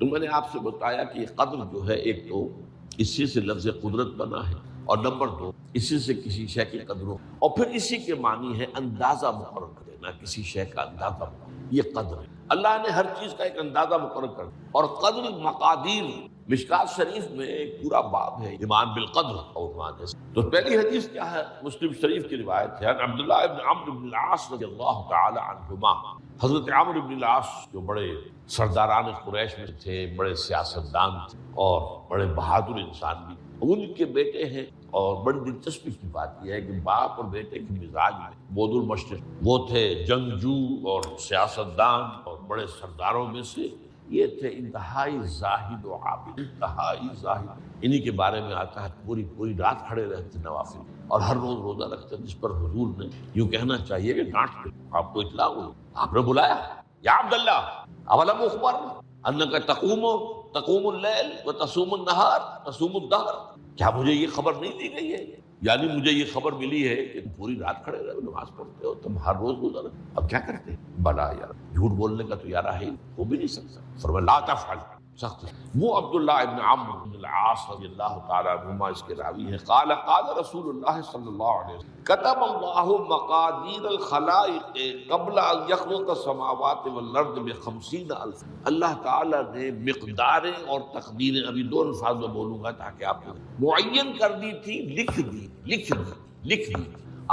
تو میں نے آپ سے بتایا کہ یہ قدر جو ہے ایک تو اسی سے لفظ قدرت بنا ہے، اور نمبر دو اسی سے کسی شے کی قدر ہو، اور پھر اسی کے معنی ہے اندازہ مقرر کر دینا، کسی شے کا اندازہ مقرر، یہ قدر ہے۔ اللہ نے ہر چیز کا ایک اندازہ مقرر کر دیا، اور قدر مقادیر، مشکات شریف میں ایک پورا باب ہے ایمان بالقدر اور ایمان ہے۔ تو پہلی حدیث کیا ہے؟ مسلم شریف کی روایت ہے، عبداللہ ابن عمرو بن العاص رضی اللہ تعالی عنہما، حضرت عمرو بن العاص جو بڑے سرداران قریش میں تھے، بڑے سیاستدان تھے اور بڑے بہادر انسان بھی، ان کے بیٹے ہیں۔ اور بڑی دلچسپی کی بات یہ ہے کہ باپ اور بیٹے کے مزاج میں بود المشرق، وہ تھے جنگجو اور سیاستدان اور بڑے سرداروں میں سے، یہ تھے انتہائی زاہد و عابد، انتہائی زاہد۔ انہی کے بارے میں آتا ہے پوری رات کھڑے رہتے نوافل، اور ہر روز روزہ رکھتے، جس پر حضور نے یوں کہنا چاہیے کہ ڈانٹ کے آپ کو اطلاع ہوئی، آپ نے بلایا یا عبداللہ اولم اخبر انک تقوم اللیل وتصوم النہار تصوم الدہر، کیا مجھے یہ خبر نہیں دی گئی ہے؟ یعنی مجھے یہ خبر ملی ہے کہ تم پوری رات کھڑے رہے ہو، نماز پڑھتے ہو، تم ہر روز روزہ رکھتے ہو، اب کیا کرتے ہیں؟ بلا یار، جھوٹ بولنے کا تو یار ہے وہ بھی نہیں سکتا، فرمایا لا تفعل، سخت۔ وہ عبداللہ ابن عمرو بن العاص رضی اللہ تعالیٰ عنہما اس کے راوی ہیں، قال رسول اللہ صلی اللہ علیہ وسلم كتب اللہ مقادیر الخلائق قبل ان يخلق السماوات والارض ب50,000۔ اللہ تعالیٰ نے مقداریں اور تقدیریں، ابھی دو الفاظ میں بولوں گا تاکہ آپ کو معین کر دی تھی، لکھ دی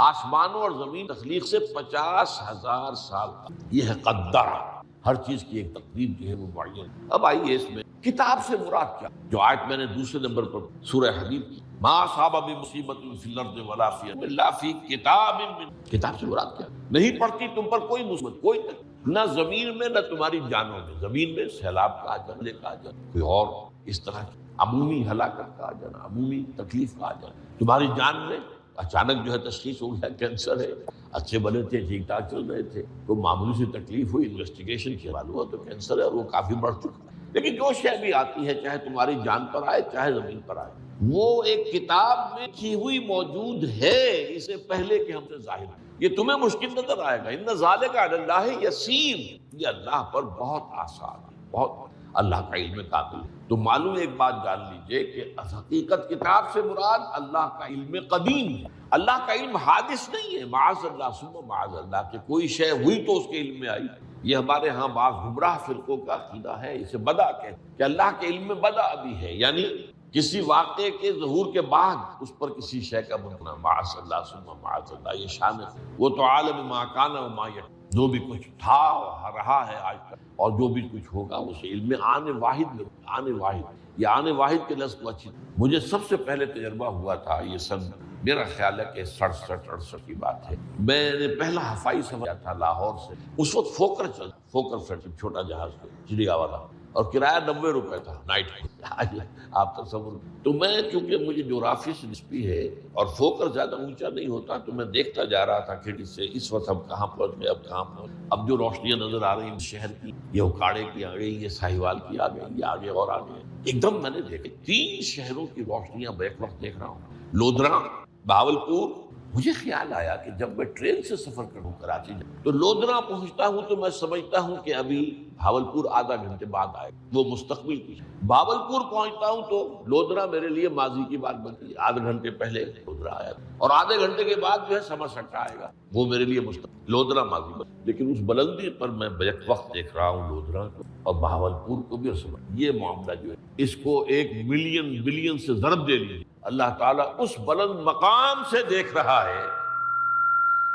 آسمانوں اور زمین تخلیق سے 50,000 سال کا، یہ ہے قدر، ہر چیز کی ایک تقدیر جو ہے وہ معین۔ اب آئیے اس میں کتاب سے مراد کیا؟ جو آیت میں نے دوسرے نمبر پر سورہ حدید کی، ما اصاب بمصیبت فی الارض ولا فی الا فی کتاب من، کتاب سے مراد کیا؟ نہیں پڑتی تم پر کوئی مصیبت، کوئی تکلیف، نہ زمین میں نہ تمہاری جانوں میں، زمین میں سیلاب کا آ جانا، لے کا آ جانا، کوئی اور اس طرح کی عمومی ہلاکت کا آ جانا، عمومی تکلیف کا آ جانا، تمہاری جان میں اچانک جو ہے تشخیص ہو گیا کینسر ہے، اچھے بنے تھے، ٹھیک ٹھاک چل رہے تھے، کوئی معمولی سی تکلیف ہوئی، انویسٹیگیشن کیا، معلوم ہوا تو کینسر ہے اور وہ کافی بڑھ چکا ہے۔ لیکن جو شے بھی آتی ہے، چاہے تمہاری جان پر آئے چاہے زمین پر آئے، وہ ایک کتاب میں لکھی ہوئی موجود ہے، اسے پہلے کہ ہم سے ظاہر ہے۔ یہ تمہیں مشکل نظر آئے گا، ان ذالک علی اللہ یسیر، یہ اللہ پر بہت آسان ہے، بہت اللہ کا علم کامل ہے۔ تو معلوم ایک بات جان لیجئے کہ حقیقت کتاب سے مراد اللہ کا علم قدیم ہے، اللہ کا علم حادث نہیں ہے، معاذ اللہ ثم معاذ اللہ، کہ کوئی شے ہوئی تو اس کے علم میں آئی۔ یہ ہمارے ہاں بعض گمراہ فرقوں کا عقیدہ ہے، اسے بدع کہتے ہیں کہ اللہ کے علم میں بدع ابھی ہے، یعنی کسی واقعے کے ظہور کے بعد اس پر کسی شے کا بننا، معاذ اللہ ثم معاذ اللہ، یہ شان ہے۔ وہ تو عالم ما کان و ما یکون، جو بھی کچھ تھا اور رہا ہے آج تک، اور جو بھی کچھ ہوگا اسے علم آن واحد میں، آن واحد، یہ آن واحد کے لفظ کو اچھی، مجھے سب سے پہلے تجربہ ہوا تھا، یہ سن میرا خیال ہے کہ 67-68 کی بات ہے، میں نے پہلا ہفائی سفر کیا تھا لاہور سے، اس وقت فوکر فلیٹ، چھوٹا جہاز چڑیا والا، اور کرایہ 90 روپے تھا نائٹ کا، آپ تصور۔ تو میں چونکہ مجھے جغرافی سے دلچسپی ہے اور فوکر زیادہ اونچا نہیں ہوتا، تو میں دیکھتا جا رہا تھا کھڑکی سے، اس وقت ہم کہاں پہنچ گئے، اب کہاں پہنچ، اب جو روشنیاں نظر آ رہی ہیں شہر کی، یہ اکاڑے کی آ گئی، یہ ساہیوال کی آ گئی، یہ آگے اور آگے، ایک دم میں نے دیکھا 3 شہروں کی روشنیاں بیک وقت دیکھ رہا ہوں، لودھرا، بہاولپور۔ مجھے خیال آیا کہ جب میں ٹرین سے سفر کروں کراچی تو لودھرا پہنچتا ہوں تو میں سمجھتا ہوں کہ ابھی بہاولپور آدھا گھنٹے بعد آئے، وہ مستقبل کی۔ بہاولپور پہنچتا ہوں تو لودھرا میرے لیے ماضی کی بات بنتی ہے، آدھے گھنٹے پہلے لودھرا آیا، اور آدھے گھنٹے کے بعد جو ہے سمرسٹا آئے گا، وہ میرے لیے مستقبل، لودھرا ماضی بن۔ لیکن اس بلندی پر میں بیک وقت دیکھ رہا ہوں لودھرا کو اور بہاولپور کو بھی، اور سمجھ یہ معاملہ جو ہے اس کو 1 ملین بلین سے ضرب دے لیجیے، اللہ تعالیٰ اس بلند مقام سے دیکھ رہا ہے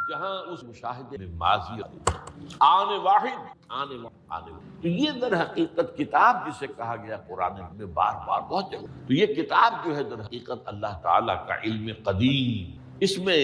جہاں اس مشاہدے میں ماضی آنے واحد۔ تو یہ در حقیقت کتاب جسے کہا گیا قرآن میں بار بار بہت جگہ، تو یہ کتاب جو ہے در حقیقت اللہ تعالیٰ کا علم قدیم، اس میں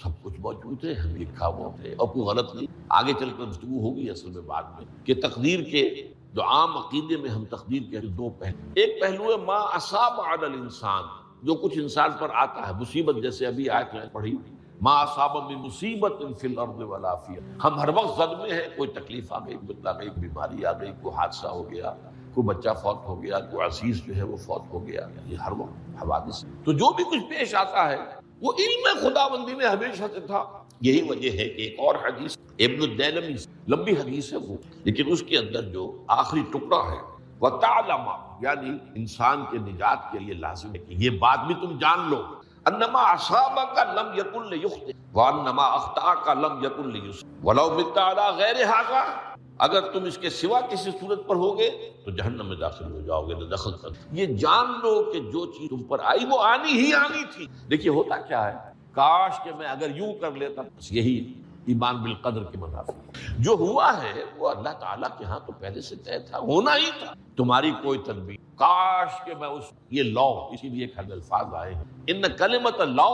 سب کچھ موجود ہے، ہم لکھا ہوا ہے، اور کوئی غلط نہیں۔ آگے چل کر گفتگو ہوگی اصل میں بعد میں کہ تقدیر کے جو عام عقیدے میں ہم تقدیر کے 2 پہلو، ایک پہلو ہے ما اصاب علی الانسان، جو کچھ انسان پر آتا ہے مصیبت، جیسے ابھی آیت میں پڑھی ما اصاب من مصیبت فی الارض ولا فی، ہم ہر وقت صدمے ہیں، کوئی تکلیف آ گئی، کوئی بیماری آ گئی، کوئی حادثہ ہو گیا، کوئی بچہ فوت ہو گیا، کوئی عزیز جو ہے وہ فوت ہو گیا، یہ ہر وقت حوادث۔ تو جو بھی کچھ پیش آتا ہے وہ علم خداوندی میں ہمیشہ سے تھا۔ یہی وجہ ہے کہ ایک اور حدیث ابن الدیلمی، لمبی حدیث ہے وہ، لیکن اس کے اندر جو آخری ٹکڑا ہے وَتَعْلَمَ یعنی انسان کے نجات کے لیے لازم ہے کہ یہ بات بھی تم جان لو انما اصابک لم یکن لیخطئ وانما اخطاک لم یکن لیصب ولو مت علی غیر ھذا، اگر تم اس کے سوا کسی صورت پر ہوگے تو جہنم میں داخل ہو جاؤ گے، نہ دخل کر۔ یہ جان لو کہ جو چیز تم پر آئی وہ آنی ہی آنی تھی۔ دیکھیے ہوتا کیا ہے، کاش کہ میں اگر یوں کر لیتا، بس یہی ایمان بالقدر کے منافی جو ہوا ہے وہ اللہ تعالیٰ کے ہاں تو پہلے سے طے تھا، ہونا ہی تھا، تمہاری کوئی تدبیر۔ کاش کہ میں یہ لو، اسی لیے ایک الفاظ آئے ہیں ان کلمۃ لو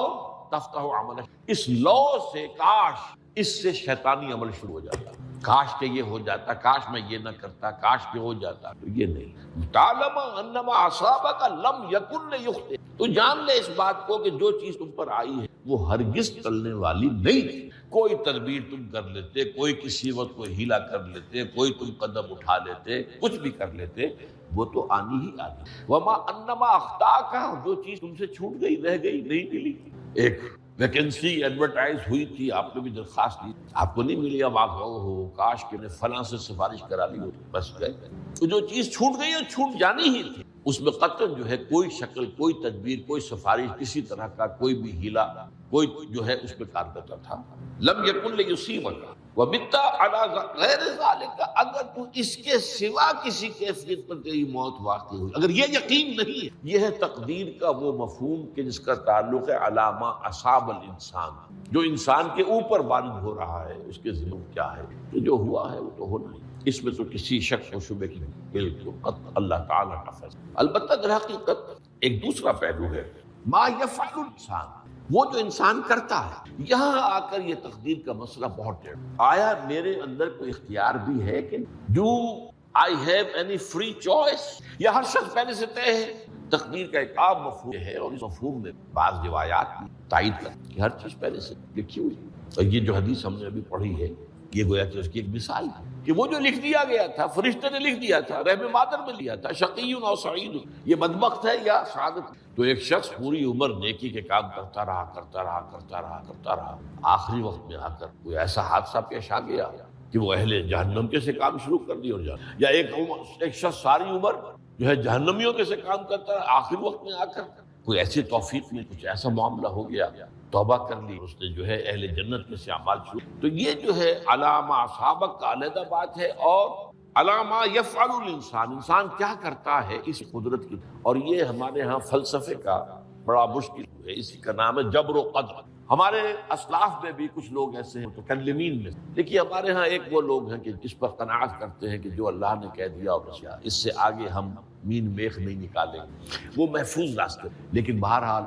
تفتح عمل، اس لو سے کاش، اس سے شیطانی عمل شروع ہو جاتا، کاش کہ یہ ہو جاتا، کاش میں یہ نہ کرتا، کاش کہ ہو جاتا، تو یہ نہیں۔ تعلم انما اصابک لم یکن لیخطئ، تو جان لے اس بات کو کہ جو چیز تم پر آئی ہے وہ ہرگز ٹلنے والی نہیں تھی۔ کوئی تدبیر تم کر لیتے، کوئی کسی وقت کوئی ہیلا کر لیتے، کوئی تم قدم اٹھا لیتے، کچھ بھی کر لیتے، وہ تو آنی ہی آنی۔ وما انما اخطاک، جو چیز تم سے چھوٹ گئی، رہ گئی، نہیں ملی۔ ایک ویکنسی ایڈورٹائز ہوئی تھی، آپ نے بھی درخواست دی، آپ کو نہیں ملی، اب آپ ہو کاش کہ میں فلاں سے سفارش کرا لی ہوتی، بس گئے۔ تو جو چیز چھوٹ گئی وہ چھوٹ جانی ہی تھی، اس میں قطعاً جو ہے کوئی شکل، کوئی تدبیر، کوئی سفارش، کسی طرح کا کوئی بھی ہیلا، کوئی جو ہے اس پہ کارکردہ تھا۔ لم یکن لیصیبک وبت علی غیر ذالک، اگر تو اس کے سوا کسی کیفیت پر تیری موت واقع ہوئی، اگر یہ یقین نہیں ہے، یہ ہے تقدیر کا وہ مفہوم کہ جس کا تعلق ہے علی ما اصاب الانسان، جو انسان کے اوپر وارد ہو رہا ہے، اس کے ذمہ کیا ہے، تو جو ہوا ہے وہ تو ہونا ہی، اس میں تو کسی شک و شبے کی بالکل اللہ تعالیٰ کا فیصلہ۔ البتہ در حقیقت ایک دوسرا پہلو ہے ما یفعل الانسان، وہ جو انسان کرتا ہے۔ یہاں آ کر یہ تقدیر کا مسئلہ بہت ہے، آیا میرے اندر کوئی اختیار بھی ہے کہ do I have any free choice, یا ہر شخص پہلے سے طے ہے؟ تقدیر کا ایک عام مفہوم ہے، اور اس مفہوم میں بعض روایات بھی تائید کرتی کہ ہر چیز پہلے سے لکھی ہوئی ہے۔ اور یہ جو حدیث ہم نے ابھی پڑھی ہے، یہ گویا کہ اس کی ایک مثال ہے کہ وہ جو لکھ دیا گیا تھا، فرشتے نے لکھ دیا تھا، رحم مادر میں لیا تھا، شقی و سعید، یہ بدبخت ہے یا سعادت۔ تو ایک شخص پوری عمر نیکی کے کام کرتا رہا، آخری وقت میں آ کر کوئی ایسا حادثہ پیش آ گیا کہ وہ اہل جہنم کے سے کام شروع کر دیا، یا ایک شخص ساری عمر جو ہے جہنمیوں کے سے کام کرتا رہا، آخری وقت میں آ کر کوئی ایسی توفیق میں کچھ ایسا معاملہ ہو گیا، توبہ کر لی، اس نے جو ہے اہل جنت میں سے اعمال شروع۔ تو یہ جو ہے علامہ اصحابک کا علیحدہ بات ہے، اور علامہ یفعل الانسان، انسان کیا کرتا ہے اس قدرت کی، اور یہ ہمارے ہاں فلسفے کا بڑا مشکل ہے، اسی کا نام ہے جبر و قدر۔ ہمارے اسلاف میں بھی کچھ لوگ ایسے ہیں متکلمین میں، دیکھیے ہمارے ہاں ایک وہ لوگ ہیں کہ اس پر قناعت کرتے ہیں کہ جو اللہ نے کہہ دیا اور بس، اس سے آگے ہم مین میخ نہیں نکالیں گے، وہ محفوظ راستے۔ لیکن بہرحال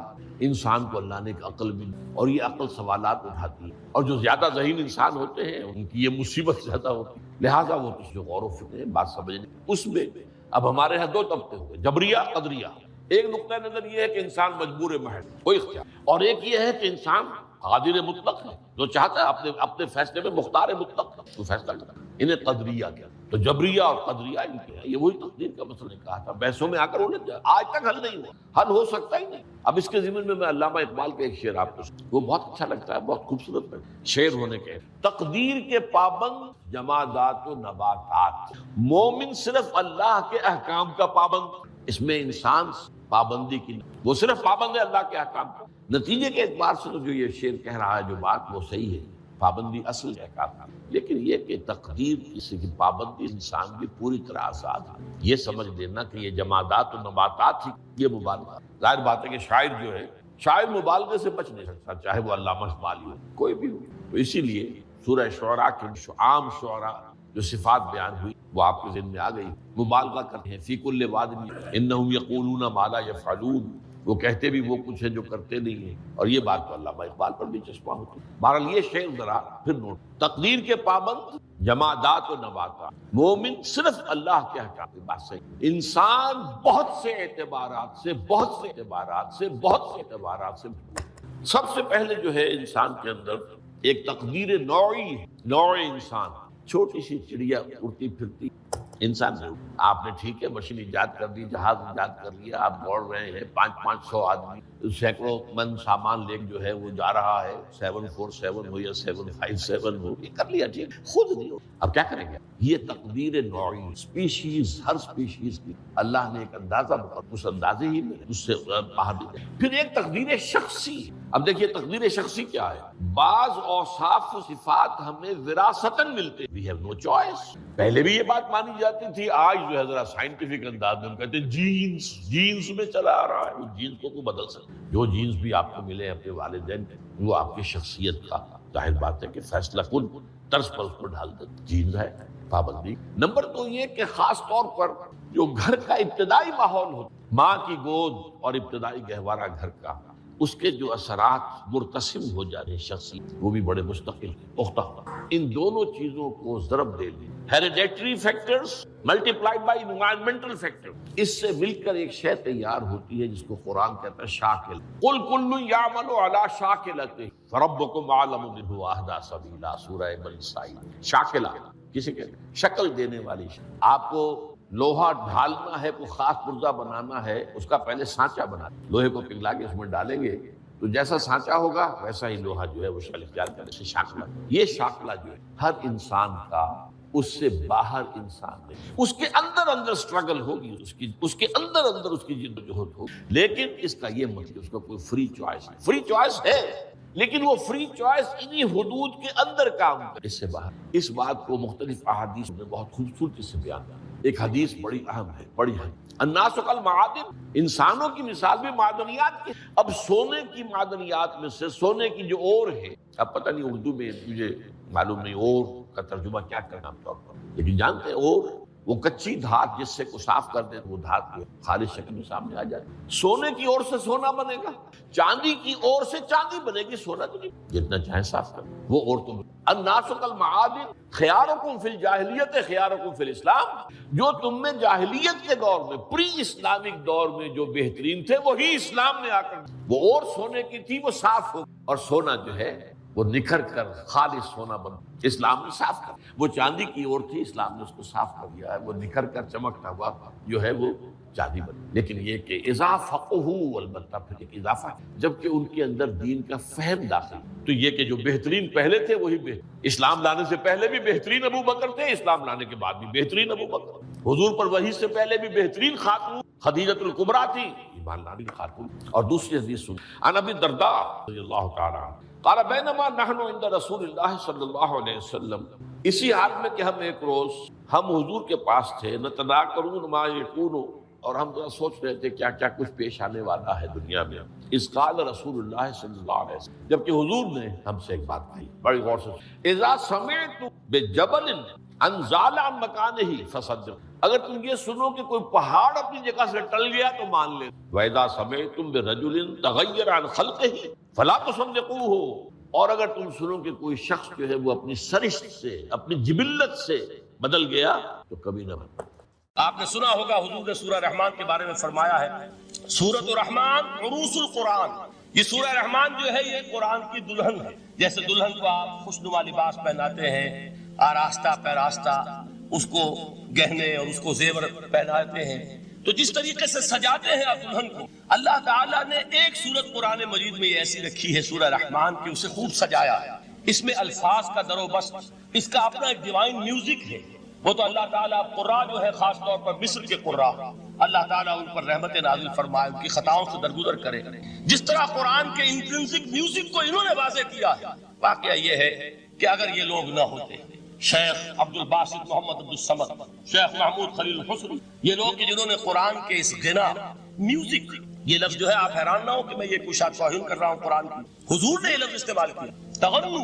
انسان کو اللہ نے ایک عقل بھی، اور یہ عقل سوالات اٹھاتی ہے، اور جو زیادہ ذہین انسان ہوتے ہیں ان کی یہ مصیبت زیادہ ہوتی ہے، لہٰذا وہ جو غور و فکر ہے بات سمجھنے اس میں۔ اب ہمارے ہاں دو طبقے ہوئے، جبریہ قدریہ۔ ایک نقطہ نظر یہ ہے کہ انسان مجبور محض، کوئی اختیار، اور ایک یہ ہے کہ انسان قادر مطلق ہے، جو چاہتا ہے اپنے فیصلے میں مختار مطلق تو فیصلہ کرتا ہے۔ انہیں قدریہ کیا، تو جبریہ اور قدریہ ان کے ہیں، یہ وہی تقدیر کا مسئلہ نے کہا تھا، بحثوں میں آ کر انہیں آج تک حل نہیں ہوا، حل ہو سکتا ہی نہیں۔ اب اس کے ضمن میں علامہ اقبال کا ایک شعر آپ کو، وہ بہت اچھا لگتا ہے، بہت خوبصورت ہے شعر ہونے کے۔ تقدیر کے پابند جمادات و نباتات، مومن صرف اللہ کے احکام کا پابند۔ اس میں انسان پابندی کی، وہ صرف پابند ہے اللہ کے احکام کا۔ نتیجے کے اعتبار سے تو جو یہ شعر کہہ رہا ہے جو بات، وہ صحیح ہے، پابندی اصل احکام کا، لیکن یہ کہ تقدیر کی پابندی انسان کی پوری طرح آزاد ہے۔ یہ سمجھ لینا کہ یہ جمادات و نباتات ہی، یہ مبالغہ۔ ظاہر بات ہے کہ شاعر جو ہے، شاعر مبالغے سے بچ نہیں سکتا، چاہے وہ علامہ اقبال ہو، کوئی بھی ہو۔ تو اسی لیے سورہ شعراء کے عام شعراء جو صفات بیان ہوئی وہ آپ کے ذہن میں آ گئی۔ مبالغہ کرتے ہیں، فی کل واد انہم یقولون ما لا یفعلون، وہ کہتے بھی وہ کچھ ہے جو کرتے نہیں ہیں، اور یہ بات تو علامہ اقبال پر بھی چشمہ ہوتی ہے۔ بہرحال یہ شعر ذرا پھر نوٹ، تقدیر کے پابند جمادات و نباتات، مومن صرف اللہ کے احکام کی بات صحیح۔ انسان بہت سے اعتبارات سے سب سے پہلے جو ہے انسان کے اندر ایک تقدیر نوعی ہے، نوع انسان، چھوٹی سی چڑیا اڑتی پھرتی انسان ضرور. آپ نے ٹھیک ہے مشین ایجاد کر دی، جہاز ایجاد کر لیا، آپ دوڑ رہے ہیں 500 آدمی، سینکڑوں من سامان لے جو ہے وہ جا رہا ہے، 747 ہو یا 757 ہو، یہ کر لیا ٹھیک، خود نہیں ہو. اب کیا کریں گے؟ یہ تقدیر نوعی، اسپیشیز، ہر اسپیشیز کی اللہ نے ایک اندازہ مقرر، اس اندازے ہی میں اس سے باہر نہیں. پھر ایک تقدیر شخصی. اب دیکھیے تقدیر شخصی کیا ہے؟ بعض اوصاف و صفات ہمیں وراثتاً ملتے ہیں. We have no choice. پہلے بھی یہ بات مانی جاتی تھی، آج جو ہے ذرا سائنٹیفک انداز میں ہم کہتے ہیں جینز میں چلا آ رہا ہے. وہ جینز کو بدل سکتے، جو جینز بھی آپ کو ملے اپنے والدین، وہ آپ کی شخصیت کا ظاہر بات ہے کہ فیصلہ کن طرز پر اس کو ڈال دیتے. جینز ہے پابندی. نمبر 2 یہ کہ خاص طور پر جو گھر کا ابتدائی ماحول ہوتا، ماں کی گود اور ابتدائی گہوارہ گھر کا، اس کے جو اثرات مرتسم ہو جاتے ہیں شخصی، وہ بھی بڑے مستقل پختہ. ان دونوں چیزوں کو ضرب دے لی، hereditary factors multiplied by environmental factor, اس سے مل کر ایک شے تیار ہوتی ہے جس کو قرآن کہتا ہے شاکل. قل کل یعمل علی شاکلتہ فربکم اعلم بمن اہدی سبیلا، سورہ بنی اسرائیل. شاکلہ کسی کے شکل دینے والی شے. آپ کو لوہا ڈھالنا ہے، کوئی خاص پرزہ بنانا ہے، اس کا پہلے سانچہ بنا، لوہے کو پگھلا کے اس میں ڈالیں گے تو جیسا سانچہ ہوگا ویسا ہی لوہا جو ہے وہ شکل اختیار کرے. سے شاکلہ، یہ شاکلہ جو ہے ہر انسان کا، اس سے باہر انسان میں اس کے اندر سٹرگل ہوگی، اس کے اندر اس کی جدوجہد ہوگی. لیکن اس کا یہ مطلب اس کا کوئی فری چوائس ہے. فری چوائس ہے لیکن وہ فری چوائس انہی حدود کے اندر کام کرے، اس سے باہر. اس بات کو مختلف احادیث میں بہت خوبصورتی سے بیان کیا. ایک حدیث بڑی اہم ہے، بڑی ہے. الناس کالمعادن، انسانوں کی مثال بھی معدنیات کی. اب سونے کی معدنیات میں سے سونے کی جو اور ہے، اب پتہ نہیں اردو میں مجھے معلوم نہیں اور کا ترجمہ کیا کرنا عام طور پر، لیکن جانتے ہیں اور وہ کچی دھات جس سے کو صاف کر دیں وہ دھات جو خالص شکل میں سامنے آ جاتی. سونے کی اور سے سونا بنے گا، چاندی کی اور سے چاندی بنے گی، سونا تو نہیں، جتنا چاہے صاف کر وہ اور تو. الناس کالمعادن خیارکم فی الجاہلیت خیارکم فی الاسلام، جو تم میں جاہلیت کے دور میں، پری اسلامک دور میں جو بہترین تھے وہی اسلام میں آ کر وہ اور سونے کی تھی وہ صاف ہو، اور سونا جو ہے وہ نکھر کر خالص سونا بن. اسلام نے صاف کر، وہ چاندی کی اور تھی، اسلام نے اس کو صاف کر دیا ہے، وہ نکھر کر چمکتا ہوا جو ہے وہ چاندی بن. لیکن یہ کہ اذا فقہوا، البتہ پھر ایک اضافہ ہے، جبکہ ان کے اندر دین کا فہم داخل، تو یہ کہ جو بہترین پہلے تھے وہی بہترین. اسلام لانے سے پہلے بھی بہترین ابو بکر تھے، اسلام لانے کے بعد بھی بہترین ابو بکر. حضور پر وحی سے پہلے بھی بہترین خاتون خدیجۃ الکبریٰ تھی، ایمان لانے خاتون. اور دوسری حدیث سن، عن ابی الدرداء رضی اللہ تعالی عنہ قال بینما نحن عند رسول اللہ صلی اللہ علیہ وسلم، اسی حال میں کہ ہم ایک روز ہم حضور کے پاس تھے، نتذاکرون ما یکون، اور ہم ذرا سوچ رہے تھے کیا کیا کچھ پیش آنے والا ہے دنیا میں. اذ قال رسول اللہ صلی اللہ علیہ وسلم، جبکہ حضور نے ہم سے ایک بات کہی بڑی غور سے، اذا سمعت بجبل انزال عن مکانہ فصدق، اگر تم یہ سنو کہ کوئی پہاڑ اپنی جگہ سے ٹل گیا تو مان لے. وَإِذَا سَمِعْتُم بِرَجُلٍ تَغَيَّرَ عَنْ خَلْقِهِ فَلَا تُصَدِّقُوهُ، اور اگر تم سنو کہ کوئی شخص جو ہے وہ اپنی سرشت سے، اپنی جبلت سے بدل گیا تو کبھی نہ مانو. آپ نے سنا ہوگا حضور نے سورہ رحمان کے بارے میں فرمایا ہے، سورۃ الرحمان عروس القرآن. یہ سورہ رحمان جو ہے یہ قرآن کی دلہن ہے. جیسے دلہن کو آپ خوشنما لباس پہناتے ہیں، آراستہ پیراستہ، اس کو گہنے اور اس کو زیور پہناتے ہیں، تو جس طریقے سے سجاتے ہیں آپ دلہن کو، اللہ تعالیٰ نے ایک سورت قرآن مجید میں یہ ایسی رکھی ہے سورہ رحمان کی، اسے خوب سجایا ہے. اس میں الفاظ کا در و بست، اس کا اپنا ایک ڈیوائن میوزک ہے. وہ تو اللہ تعالیٰ قراء جو ہے خاص طور پر مصر کے قراء، اللہ تعالیٰ ان پر رحمت نازل فرمائے، ان کی خطاؤں سے درگزر کرے. جس طرح قرآن کے انٹرنسک میوزک کو انہوں نے واضح کیا ہے. واقعہ یہ ہے کہ اگر یہ لوگ نہ ہوتے، شیخ عبد الباسط محمد عبد الصمد، شیخ محمود خلیل الحسنی، یہ لوگ جنہوں نے قرآن کے اس غنا میوزک، یہ لفظ جو ہے آپ حیران نہ ہو کہ میں یہ کوئی شاید توہین کر رہا ہوں قرآن کی، حضور نے یہ لفظ استعمال کیا، تغنو،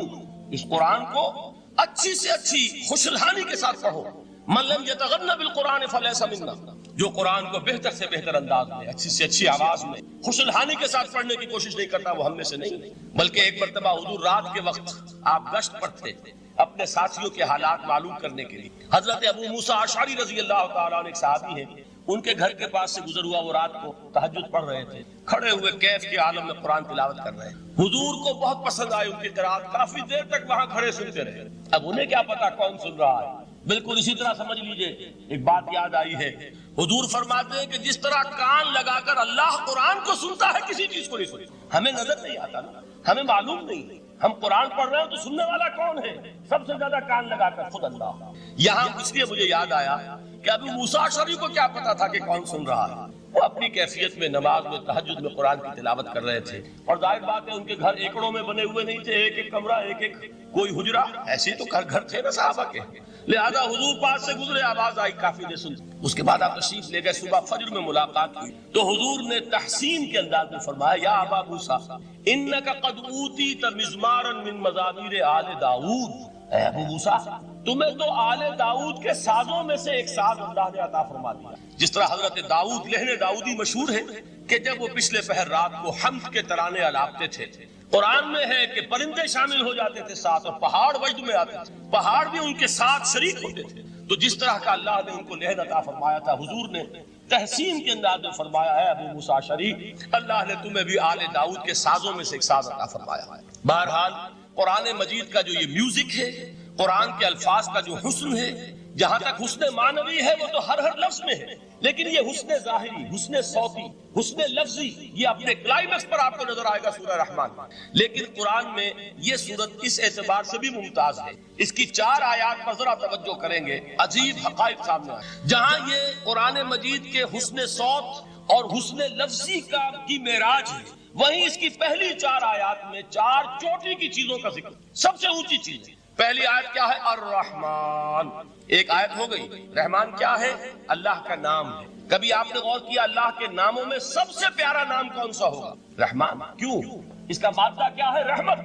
اس قرآن کو اچھی سے اچھی خوشلحانی کے ساتھ پڑھو. من لم یتغن بالقرآن فلیس منا، جو قرآن کو بہتر سے بہتر انداز میں، اچھی سے اچھی آواز میں، خوشلحانی کے ساتھ پڑھنے کی کوشش نہیں کرتا وہ ہم میں سے نہیں. بلکہ ایک مرتبہ حضور رات کے وقت آپ گشت پر تھے اپنے ساتھیوں کے حالات معلوم کرنے کے لیے. حضرت ابو موسیٰ اشعری رضی اللہ تعالیٰ عنہ ایک صحابی ہیں، ان کے گھر کے پاس سے گزر ہوا، وہ رات کو تہجد پڑھ رہے تھے، کھڑے ہوئے کیف کے عالم میں قرآن تلاوت کر رہے ہیں. حضور کو بہت پسند آئی ان کی قرآت، کافی دیر تک وہاں کھڑے سنتے رہے. اب انہیں کیا پتا کون سن رہا ہے، بالکل اسی طرح سمجھ لیجئے، ایک بات یاد آئی ہے، حضور فرماتے ہیں کہ جس طرح کان لگا کر اللہ قرآن کو سنتا ہے کسی چیز کو نہیں سنتا، ہمیں نظر نہیں آتا نا، ہمیں معلوم نہیں، ہم قرآن پڑھ رہے ہیں تو سننے والا کون ہے؟ سب سے زیادہ کان لگا کر خود اللہ۔ یہاں اس لیے مجھے یاد آیا کہ ابو موسیٰ اشعری کو کیا پتا تھا کہ کون سن رہا ہے؟ وہ اپنی کیفیت میں نماز میں تہجد میں قرآن کی تلاوت کر رہے تھے، اور ظاہر بات ہے ان کے گھر ایکڑوں میں بنے ہوئے نہیں تھے، ایک ایک کمرہ، ایک ایک کوئی حجرہ، ایسے تو گھر تھے نا صحابہ کے، لہذا حضور پاس سے گزرے، آواز آئی، کافی نے سن، اس کے بعد آپ تشریف لے گئے، صبح فجر میں ملاقات ہوئی تو حضور نے تحسین کے انداز میں فرمایا، یا ابا موسیٰ انک قد اوتیت مزمارا من مزامیر آل داؤد، اے ابو موسیٰ تمہیں تو آل داؤد کے سازوں میں سے ایک ساز اللہ نے عطا فرما دیا۔ جس طرح حضرت داؤد، لہن داؤدی مشہور ہے کہ جب وہ پچھلے پہر رات کو حمد کے ترانے الاپتے تھے، قرآن میں ہے کہ پرندے شامل ہو جاتے تھے ساتھ، اور پہاڑ وجد میں آتے تھے، پہاڑ بھی ان کے ساتھ شریک ہوتے تھے۔ تو جس طرح کا اللہ نے ان کو لہن عطا فرمایا تھا، حضور نے تحسین کے انداز میں فرمایا ہے ابو موسیٰ اشعری، اللہ نے تمہیں بھی آل داؤد کے سازوں میں سے ایک ساز عطا فرمایا ہے۔ بہرحال قرآن مجید کا جو یہ میوزک ہے، قرآن کے الفاظ کا جو حسن ہے، جہاں تک حسن معنوی ہے وہ تو ہر لفظ میں ہے، لیکن یہ حسن ظاہری، حسن صوتی، حسن لفظی، یہ اپنے کلائمیکس پر آپ کو نظر آئے گا سورہ رحمان۔ لیکن قرآن میں یہ سورت اس اعتبار سے بھی ممتاز ہے، اس کی 4 آیات پر ذرا توجہ کریں گے، عجیب حقائق سامنے آئے، جہاں یہ قرآن مجید کے حسن صوت اور حسن لفظی کی معراج ہے، وہیں اس کی پہلی 4 آیات میں 4 چوٹی کی چیزوں کا ذکر، سب سے اونچی چیز۔ پہلی آیت کیا ہے؟ الرحمن، ایک آیت ہو گئی۔ رحمان کیا ہے؟ اللہ کا نام ہے۔ کبھی آپ نے غور کیا اللہ کے ناموں میں سب سے پیارا نام کون سا ہوگا؟ رحمان۔ کیوں؟ اس کا مادہ کیا ہے؟ رحمت۔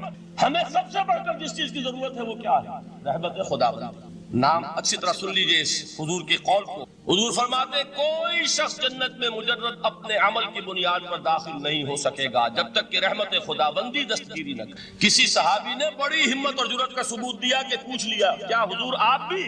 ہمیں سب سے بڑھ کر جس چیز کی ضرورت ہے وہ کیا ہے؟ رحمت خدا بندی۔ نام اچھی طرح سن لیجئے اس حضور کے قول کو۔ حضور فرماتے کوئی شخص جنت میں مجرد اپنے عمل کی بنیاد پر داخل نہیں ہو سکے گا جب تک کہ رحمت خداوندی دستگیری نہ کرے۔ کسی صحابی نے بڑی ہمت اور جرأت کا ثبوت دیا کہ پوچھ لیا، کیا حضور آپ بھی؟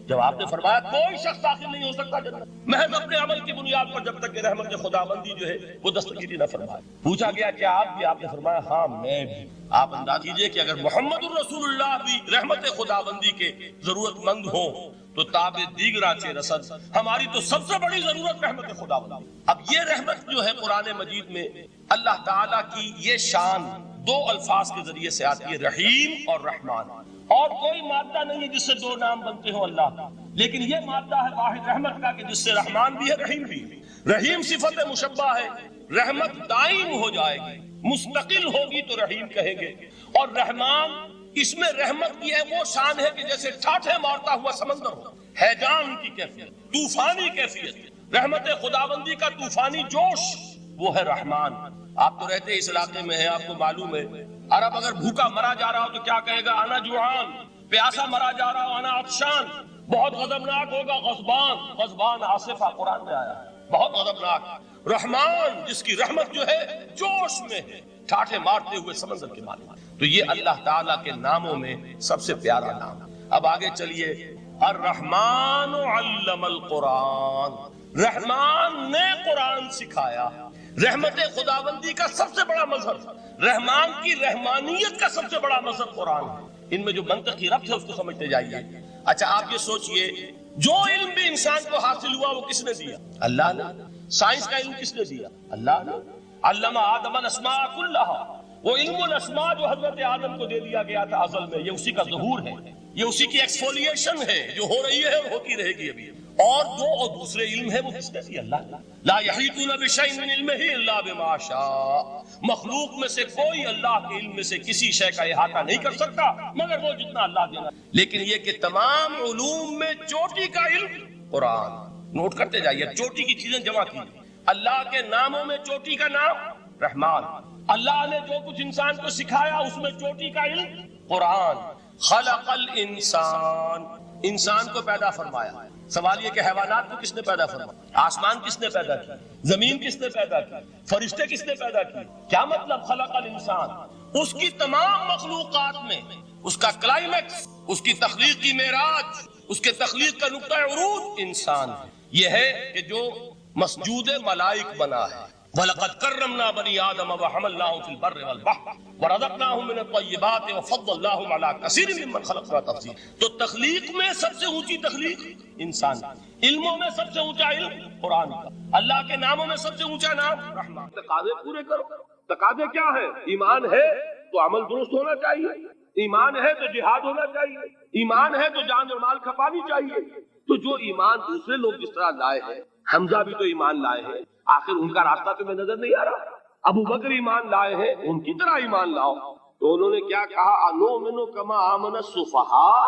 جب آپ نے فرمایا کوئی شخص داخل نہیں ہو سکتا جنت محض اپنے عمل کی بنیاد پر جب تک کہ رحمت خداوندی جو ہے وہ دستگیری نہ فرمائے۔ پوچھا گیا کیا آپ بھی؟ آپ نے فرمایا ہاں میں بھی۔ آپ انداز کیجئے کہ اگر محمد الرسول اللہ بھی رحمت خداوندی کے ضرورت مند ہوں تو تاب دیگراں چے رسد، ہماری تو سب سے بڑی ضرورت رحمت خداوندی۔ اب یہ رحمت جو ہے قرآن مجید میں اللہ تعالیٰ کی یہ شان 2 الفاظ کے ذریعے سے آتی ہے، رحیم اور رحمان، اور کوئی مادہ نہیں ہے جس سے 2 نام بنتے ہوں اللہ، لیکن یہ مادہ ہے واحد رحمت کا کہ جس سے رحمان بھی ہے رحیم بھی ہے۔ رحیم صفت مشبہ ہے، رحمت دائم ہو جائے گی، مستقل ہوگی تو رحیم کہیں گے، اور رحمان اس میں رحمت کی ہے وہ شان ہے کہ جیسے ٹھاٹھے مارتا ہوا سمندر ہو، ہیجان کی کیفیت، طوفانی کیفیت، رحمت خداوندی کا طوفانی جوش، وہ ہے رحمان۔ آپ تو رہتے اس علاقے میں ہیں، آپ کو معلوم ہے عرب اگر بھوکا مرا جا رہا ہو تو کیا کہے گا؟ انا جوعان۔ پیاسا مرا جا رہا ہو انا عطشان۔ بہت غضبناک ہوگا غضبان، غضبان آصفہ قرآن میں آیا، بہت غضبناک۔ رحمان جس کی رحمت جو ہے جوش میں ہے، ٹھاٹھے مارتے ہوئے سمندر کے مانے۔ تو یہ اللہ تعالیٰ کے ناموں میں سب سے پیارا نام۔ اب آگے چلیے، الرحمن علم القرآن، رحمان نے قرآن سکھایا۔ رحمت خداوندی کا سب سے بڑا مظہر، رحمان کی رحمانیت کا سب سے بڑا مظہر قرآن ہے۔ ان میں جو منطقی ربط ہے اس کو سمجھتے جائیے۔ اچھا آپ یہ سوچئے، جو علم بھی انسان کو حاصل ہوا وہ کس نے دیا؟ اللہ نے۔ سائنس کا علم کس نے دیا؟ اللہ نے۔ علم آدم الاسماء کلھا، وہ علم الاسماء جو حضرت آدم کو دے دیا گیا تھا ازل میں، یہ اسی کا ظہور ہے، یہ اسی کی ایکسفولیشن ہے جو ہو رہی ہے اور ہوتی رہے گی ابھی۔ اور دوسرے علم ہے وہ کس نے دیا؟ اللہ۔ لا یحیطون بشیء من علمہ الا بما شاء، مخلوق میں سے کوئی اللہ کے علم میں سے کسی شے کا احاطہ نہیں کر سکتا مگر وہ جتنا اللہ دینا۔ لیکن یہ کہ تمام علوم میں چوٹی کا علم قرآن، نوٹ کرتے جائیے، چوٹی کی چیزیں جمع کی۔ اللہ کے ناموں میں چوٹی کا نام رحمان، اللہ نے جو کچھ انسان کو سکھایا اس میں چوٹی کا علم قرآن۔ خلق الانسان، انسان کو پیدا فرمایا۔ سوال یہ کہ حیوانات کو کس نے پیدا فرمایا؟ آسمان کس نے پیدا کی؟ زمین کس نے پیدا کی؟ فرشتے کس نے پیدا کی؟ کیا مطلب خلق الانسان؟ اس کی تمام مخلوقات میں اس کا کلائمیکس، اس کی تخلیق کی معراج، اس کے تخلیق کا نقطہ عروج انسان ہے۔ یہ ہے کہ جو مسجود ملائک بنا ہے، وَلَقَدْ كَرَّمْنَا بَنِي آدَمَ وَحَمَلْنَاهُمْ فِي الْبَرِّ وَالْبَحْرِ وَرَزَقْنَاهُمْ مِنَ الطَّيِّبَاتِ وَفَضَّلْنَاهُمْ عَلَى كَثِيرٍ مِّمَّنْ خَلَقْنَا تَفْضِيلًا. تو تخلیق میں سب سے اونچی تخلیق انسان، علموں میں سب سے اونچا علم قرآن کا، اللہ کے ناموں میں سب سے اونچا نام رحمان۔ تقاضے پورے کرو۔ تقاضے کیا ہے؟ ایمان ہے تو عمل درست ہونا چاہیے، ایمان ہے تو جہاد ہونا چاہیے، ایمان ہے تو جان اور مال کھپانی چاہیے۔ تو جو ایمان دوسرے لوگ جس طرح لائے ہیں، حمزہ بھی تو ایمان لائے ہیں، آخر ان کا راستہ تمہیں نظر نہیں آ رہا؟ ابو بکر ایمان لائے ہیں، ان کی طرح ایمان لاؤ۔ تو انہوں نے کیا کہا؟ انؤمن کما آمن السفہاء،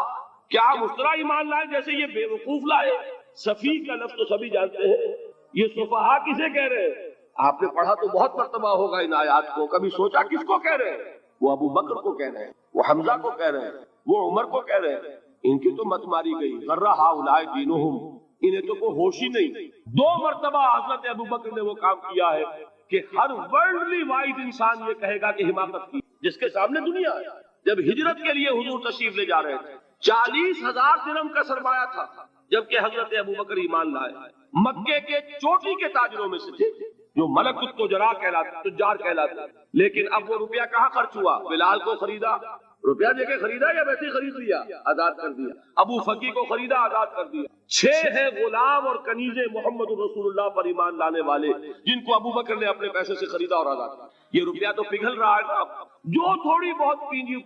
کیا ہم اس طرح ایمان لائے جیسے یہ بے وقوف لائے؟ سفیہ کا لفظ تو سبھی جانتے ہیں، یہ سفہاء کسے کہہ رہے ہیں؟ آپ نے پڑھا تو بہت مرتبہ ہوگا ان آیات کو، کبھی سوچا کس کو کہہ رہے ہیں؟ وہ ابو بکر کو کہہ رہے ہیں، وہ حمزہ کو کہہ رہے ہیں، وہ عمر کو کہہ رہے ہیں۔ ان کی تو مت ماری گئی، غرہ ہؤلاء دینہم، انہیں تو کوئی ہوش ہی نہیں۔ 2 مرتبہ حضرت ابو بکر نے وہ کام کیا ہے کہ ہر ورلڈلی وائز انسان یہ کہے گا کہ حماقت کی، جس کے سامنے دنیا ہے۔ جب ہجرت کے لیے حضور تشریف لے جا رہے تھے، 40,000 درہم کا سرمایہ تھا، جبکہ حضرت ابو بکر ایمان لائے۔ مکے کے چوٹی کے تاجروں میں سے تھے، جو ملک التجار کہلاتے، لیکن اب وہ روپیہ کہاں خرچ ہوا؟ بلال کو خریدا، روپیہ دے کے خریدا یا ویسے ہی خرید لیا؟ آزاد کر دیا۔ ابو فقی کو خریدا، آزاد کر دیا۔ 6 ہیں غلام اور کنیزیں محمد رسول اللہ پر ایمان لانے والے، جن کو ابو بکر نے اپنے پیسے سے خریدا اور آزاد کیا۔ یہ روپیہ تو پگھل رہا ہے نا، جو تھوڑی بہت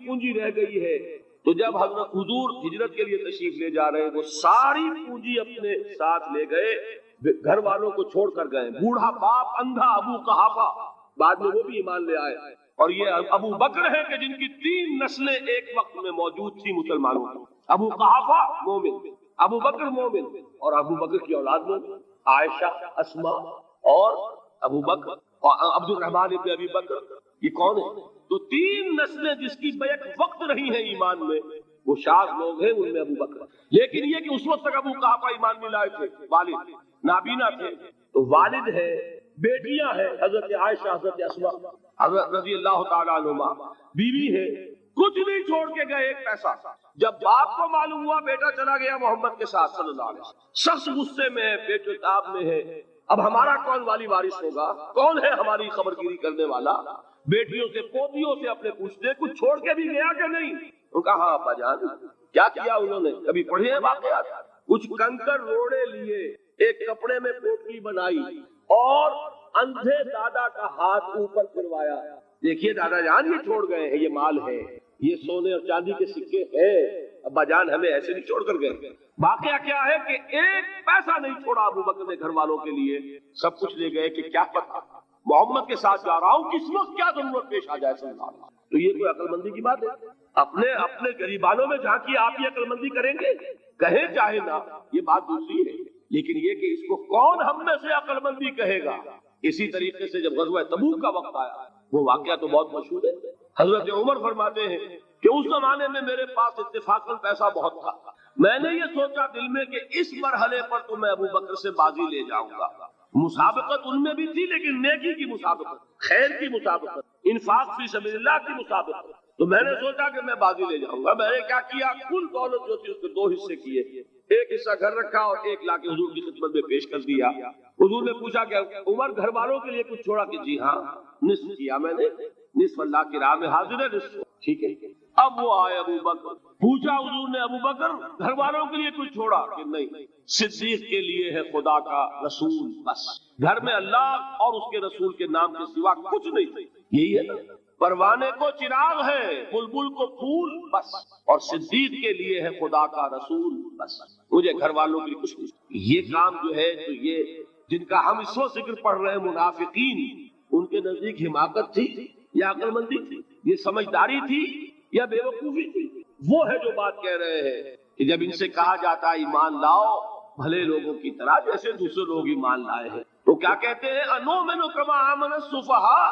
پونجی رہ گئی ہے۔ تو جب حضرت حضور ہجرت کے لیے تشریف لے جا رہے ہیں، وہ ساری پونجی اپنے ساتھ لے گئے، گھر والوں کو چھوڑ کر گئے۔ بوڑھا باپ اندھا ابو قحافہ، بعد میں وہ بھی ایمان لے آئے۔ اور یہ ابو بکر ہے کہ جن کی 3 نسلیں ایک وقت میں موجود تھی مسلمانوں کی۔ ابو قحافہ مومن، ابو بکر مومن، اور ابو بکر کی اولاد مومن، عائشہ، اسما اور ابو بکر اور عبد الرحمن ابن ابی بکر، یہ کون ہے؟ تو 3 نسلیں جس کی بیک وقت رہی ہیں ایمان میں، وہ شاذ لوگ ہیں، ان میں ابو بکر۔ لیکن یہ کہ اس وقت تک ابو قحافہ ایمان نہیں لائے تھے، والد نابینا تھے، تو والد ہے، بیٹیاں ہیں، حضرت عائشہ، حضرت اسما، حضرت رضی اللہ تعالیٰ عنہما، بیوی ہے، کچھ نہیں چھوڑ کے گئے، ایک پیسہ۔ جب باپ کو معلوم ہوا بیٹا چلا گیا محمد کے ساتھ صلی اللہ علیہ وسلم، سخت غصے میں ہے، بیٹے تاب میں ہے، اب ہمارا کون والی وارث ہوگا؟ کون ہے ہماری خبر گیری کرنے والا؟ بیٹیوں سے پوتیوں سے اپنے پوچھتے کچھ چھوڑ کے بھی گیا کہ نہیں؟ ان کا ہاں ابا جان۔ کیا کیا انہوں نے؟ کبھی پڑھے ہیں واقعات؟ کچھ کنکر روڑے لیے، ایک کپڑے میں پوٹلی بنائی اور اندھے دادا کا ہاتھ اوپر پھروایا، دیکھیے دادا جان یہ چھوڑ گئے ہیں، یہ مال ہے، یہ سونے اور چاندی کے سکے ہیں، ابا جان ہمیں ایسے نہیں چھوڑ کر گئے۔ واقعہ کیا ہے کہ ایک پیسہ نہیں چھوڑا ابو بکر نے گھر والوں کے لیے، سب کچھ لے گئے کہ کیا پتہ محمد کے ساتھ جا رہا ہوں، کس وقت کیا ضرورت پیش آ جائے صلی اللہ علیہ وسلم۔ تو یہ کوئی عقل مندی کی بات ہے؟ اپنے غریبانوں میں جھانکیے، آپ یہ عقل مندی کریں گے؟ کہیں چاہے نہ، یہ بات دوسری ہے، لیکن یہ کہ اس کو کون ہم میں سے عقل مندی کہے گا؟ اسی طریقے سے جب غزوہ تبوک کا وقت آیا، وہ واقعہ تو بہت مشہور ہے۔ حضرت عمر فرماتے ہیں کہ اس زمانے میں میرے پاس اتفاقاً پیسا بہت تھا، میں نے یہ سوچا دل میں کہ اس مرحلے پر تو میں ابو بکر سے بازی لے جاؤں گا۔ مسابقت ان میں بھی تھی، لیکن نیکی کی مسابقت، خیر کی مسابقت، انفاق فی سبیل اللہ کی مسابقت۔ تو میں نے سوچا کہ میں بازی لے جاؤں گا۔ میں نے کیا کیا، کل دولت جو تھی اس کے 2 حصے کیے، ایک حصہ گھر رکھا اور ایک لا کے حضور کی خدمت میں پیش کر دیا۔ حضور نے پوچھا کہ عمر گھر والوں کے لیے کچھ چھوڑا؟ کہ جی ہاں، نصف کیا میں نے، نصف اللہ کی راہ میں حاضر ہے، نصف ٹھیک ہے۔ اب وہ آئے ابو بکر، پوچھا حضور نے ابو بکر گھر والوں کے لیے کچھ چھوڑا؟ کہ نہیں، صدیق کے لیے ہے خدا کا رسول، بس گھر میں اللہ اور اس کے رسول کے نام کے سوا کچھ نہیں۔ یہی ہے نا، پروانے کو چراغ ہے، بلبل کو پھول، بس، اور صدیق کے لیے ہے خدا کا رسول، بس، مجھے گھر والوں کے لیے کچھ نہیں۔ یہ کام جو ہے، تو یہ جن کا ہم اس وقت ذکر پڑھ رہے ہیں منافقین، ان کے نزدیک حماقت تھی یا عقل مندی تھی؟ یہ سمجھداری تھی یا بے وقوفی تھی؟ وہ ہے جو بات کہہ رہے ہیں کہ جب ان سے کہا جاتا ہے ایمان لاؤ بھلے لوگوں کی طرح جیسے دوسرے لوگ ایمان لائے ہیں، تو کیا کہتے ہیں؟ انؤمن کما آمن السفہاء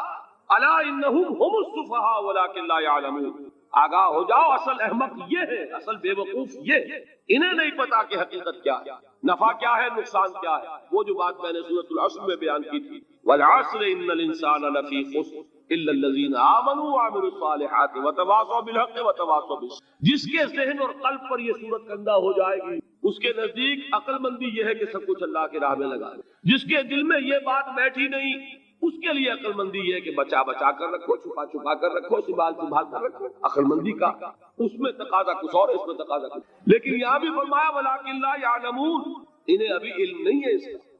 الا انہم هم السفہاء ولکن لا یعلمون۔ آگاہ ہو جاؤ، اصل احمق یہ ہے، اصل بے وقوف یہ ہے، انہیں نہیں پتا کہ حقیقت کیا ہے، نفع کیا ہے، نقصان کیا ہے۔ وہ جو بات میں نے سورۃ العصر میں بیان کی تھی، والعصر ان الانسان لفی خسر الا الذین آمنوا وعملوا الصالحات وتواصوا بالحق وتواصوا بالصبر۔ جس کے ذہن اور قلب پر یہ صورت کندہ ہو جائے گی، اس کے نزدیک عقل مندی یہ ہے کہ سب کچھ اللہ کی راہ میں لگا دے۔ جس کے دل میں یہ بات بیٹھی نہیں اس کے لیے عقل مندی یہ ہے کہ بچا بچا کر رکھو، چھپا چھپا کر رکھو، سنبھال سنبھال کر رکھو. عقل مندی کا اس میں تقاضا کچھ اور، اس میں تقاضا کچھ. لیکن یہاں بھی فرمایا وَلَٰكِن لَا يَعْلَمُونَ، انہیں ابھی علم نہیں ہے.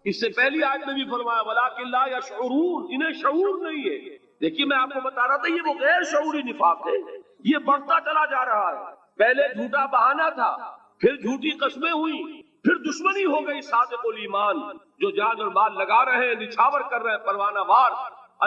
اس سے پہلی آیت میں بھی فرمایا وَلَٰكِن لَا يَشْعُرُونَ، انہیں شعور نہیں ہے. دیکھیے میں آپ کو بتا رہا تھا یہ وہ غیر شعوری نفاق ہے، یہ بڑھتا چلا جا رہا ہے. پہلے جھوٹا بہانہ تھا، پھر جھوٹی قسمیں ہوئی، پھر دشمنی ہو گئی. صادق الایمان جو جان اور مال لگا رہے ہیں، نچھاور کر رہے ہیں پروانہ وار،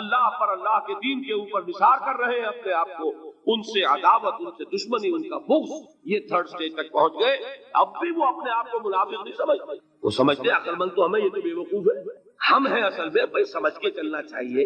اللہ پر، اللہ کے دین کے اوپر نثار کر رہے ہیں اپنے آپ کو، ان سے عداوت، ان سے دشمنی، ان کا بغض، یہ تھرڈ سٹیج تک پہنچ گئے. اب بھی وہ اپنے آپ کو منافق نہیں سمجھتے، وہ سمجھتے عقل مند تو ہمیں، یہ تو بے وقوف ہے. ہم ہیں اصل میں بھائی سمجھ کے چلنا چاہیے،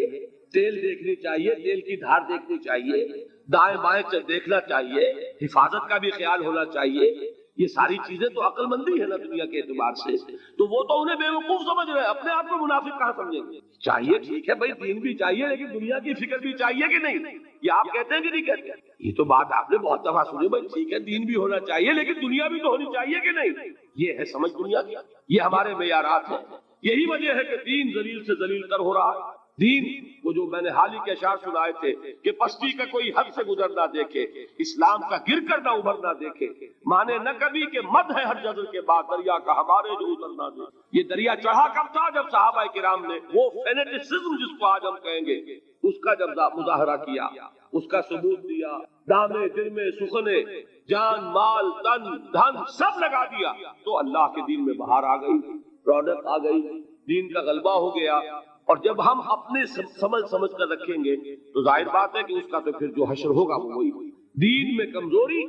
تیل دیکھنی چاہیے، تیل کی دھار دیکھنی چاہیے، دائیں بائیں سے دیکھنا چاہیے، حفاظت کا بھی خیال ہونا چاہیے. یہ ساری چیزیں تو عقل مندی ہے نا دنیا کے اعتبار سے. تو وہ تو انہیں بے وقوف سمجھ رہے ہیں، اپنے آپ کو منافق کہاں سمجھیں گے. چاہیے ٹھیک ہے بھائی، دین بھی چاہیے لیکن دنیا کی فکر بھی چاہیے کہ نہیں. یہ آپ کہتے ہیں کہ نہیں کہتے؟ یہ تو بات آپ نے بہت دفعہ سنی بھائی، ٹھیک ہے دین بھی ہونا چاہیے لیکن دنیا بھی تو ہونی چاہیے کہ نہیں. یہ ہے سمجھ دنیا کی، یہ ہمارے معیارات ہیں. یہی وجہ ہے کہ دین ذلیل سے ذلیل تر ہو رہا ہے. دین وہ جو میں نے حال ہی کے اشعار سنائے تھے کہ پستی کا کوئی حد سے گزر نہ دیکھے، اسلام کا گر کر نہ ابھر نہ دیکھے، مانے نہ کبھی کہ مد ہے ہر جذر کے بعد دریا کا ہمارے جو اتر نہ دے. یہ دریا چڑھا کب تھا؟ جب صحابہ کرام نے وہ فینیٹسزم جس کو آج ہم کہیں گے اس کا جب مظاہرہ کیا، اس کا ثبوت دیا، دامے جرمے سخنے جان مال تن دھن سب لگا دیا، تو اللہ کے دین میں بہار آ گئی، رونق آ گئی، دین کا غلبہ ہو گیا. اور جب ہم اپنے سمجھ کر رکھیں گے تو ظاہر بات ہے کہ اس کا تو پھر جو حشر ہوگا وہ وہی. دین میں کمزوری،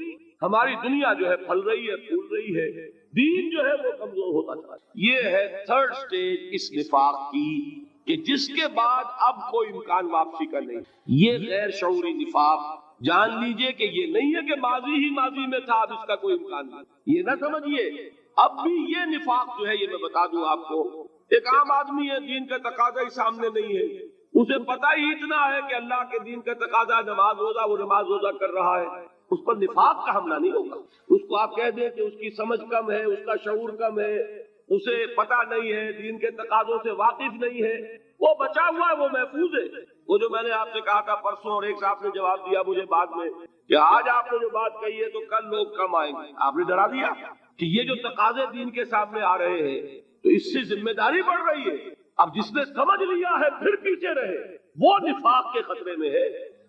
ہماری دنیا جو ہے پھل رہی ہے، پھول رہی ہے، دین جو ہے وہ کمزور ہوتا چلا. یہ ہے تھرڈ سٹیج اس نفاق کی کہ جس کے بعد اب کوئی امکان واپسی کا نہیں. یہ غیر شعوری نفاق جان لیجئے کہ یہ نہیں ہے کہ ماضی ہی ماضی میں تھا، اب اس کا کوئی امکان نہیں. یہ نہ سمجھیے اب بھی یہ نفاق جو ہے، یہ میں بتا دوں آپ کو، ایک عام آدمی ہے، دین کا تقاضا ہی سامنے نہیں ہے، اسے پتہ ہی اتنا ہے کہ اللہ کے دین کا تقاضا نماز روزہ، وہ نماز روزہ کر رہا ہے، اس پر نفاق کا حملہ نہیں ہوگا. اس کو آپ کہہ دیں کہ اس کی سمجھ کم ہے، اس کا شعور کم ہے، اسے پتہ نہیں ہے، دین کے تقاضوں سے واقف نہیں ہے، وہ بچا ہوا ہے، وہ محفوظ ہے. وہ جو میں نے آپ سے کہا تھا پرسوں، اور ایک صاحب نے جواب دیا مجھے بعد میں کہ آج آپ نے جو بات کہی ہے تو کل لوگ کم آئیں گے. آپ نے ڈرا دیا کہ یہ جو تقاضے دین کے سامنے آ رہے ہیں تو اس سے ذمہ داری بڑھ رہی ہے. اب جس نے سمجھ لیا ہے پھر پیچھے رہے، وہ نفاق کے خطرے میں ہے.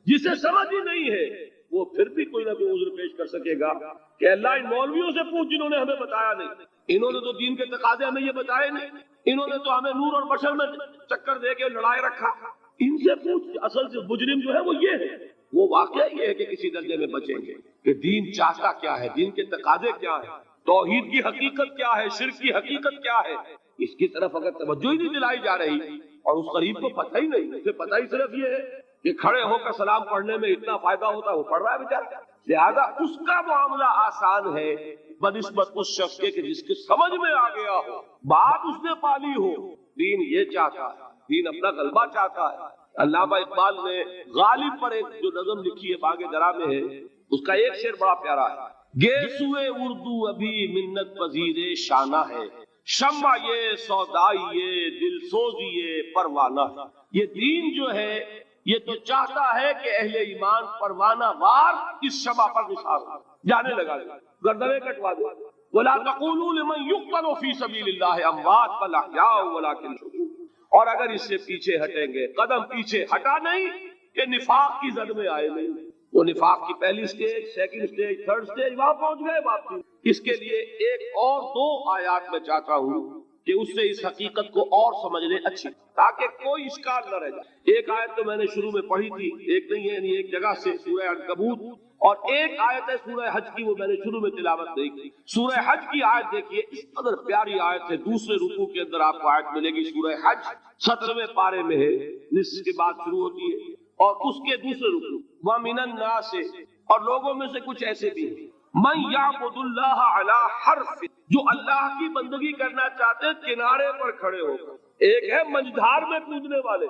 جسے سمجھ ہی نہیں ہے وہ پھر بھی کوئی نہ کوئی عذر پیش کر سکے گا کہ اللہ ان مولویوں سے پوچھ جنہوں نے ہمیں بتایا نہیں، انہوں نے تو دین کے تقاضے ہمیں یہ بتائے نہیں، انہوں نے تو ہمیں نور اور بشر میں چکر دے کے لڑائے رکھا. ان سے پوچھ. اصل سے مجرم جو ہے وہ یہ ہے، وہ واقعہ یہ ہے کہ کسی درجے میں بچیں گے کہ دین چاہتا کیا ہے، دین کے تقاضے کیا ہے، توحید کی حقیقت کیا ہے، شرک کی حقیقت کیا ہے. اس کی طرف اگر توجہ ہی نہیں دلائی جا رہی اور اس غریب کو پتہ ہی نہیں، اسے پتہ ہی صرف یہ ہے کہ کھڑے ہو کر سلام پڑھنے میں اتنا فائدہ ہوتا ہے، وہ پڑھ رہا ہے بیچارہ، لہذا اس کا معاملہ آسان ہے بنسبت اس شخص کے کہ جس کے سمجھ میں آ گیا ہو، بات اس نے پالی ہو. دین یہ چاہتا ہے، دین اپنا غلبہ چاہتا ہے. علامہ اقبال نے غالب پر ایک جو نظم لکھی ہے باغ درا میں ہے، اس کا ایک شعر بڑا پیارا ہے. گیسوئے اردو ابھی منت پذیر شانہ ہے، شمع یہ سودائی یہ دل سوزی یہ پروانہ. یہ دین جو ہے یہ تو چاہتا ہے کہ اہل ایمان پروانہ وار اس شمع پر نثار ہو، جانے لگا گردنیں کٹوا دے. وَلَا تَقُولُوا لِمَنْ يُقْتَلُ فِي سَبِيلِ اللَّهِ أَمْوَاتٌ بَلْ أَحْيَاءٌ وَلَكِنْ شُهُورٌ. اور اگر اس سے پیچھے ہٹیں گے، قدم پیچھے ہٹا نہیں کہ نفاق کی زد میں آئے نہیں. وہ نفاق کی پہلی stage, second stage, third stage, وہاں پہنچ گئے واپسی. اس کے لیے ایک اور دو آیات میں چاہتا ہوں کہ اس سے اس حقیقت کو اور سمجھ لیں اچھی، تاکہ کوئی اشکال نہ رہ جائے. ایک آیت تو میں نے شروع میں پڑھی تھی، ایک نہیں ہے یعنی ایک جگہ سے سورہ عنکبوت، اور ایک آیت ہے سورہ حج کی، وہ میں نے شروع میں تلاوت نہیں کی. سورہ حج کی آیت دیکھیے، اس قدر پیاری آیت ہے. دوسرے رکوع کے اندر آپ کو آیت ملے گی، سورہ حج 17ویں پارے میں ہے، نصف کے بعد شروع ہوتی ہے، اور اس کے دوسرے رکوع وَمِنَ النَّاسِ، اور لوگوں میں سے کچھ ایسے بھی ہیں مَن يَعْبُدُ اللَّهَ عَلَى حَرْفٍ، جو اللہ کی بندگی کرنا چاہتے ہیں کنارے پر کھڑے ہو کر. ایک ہے منجھار میں کودنے والے،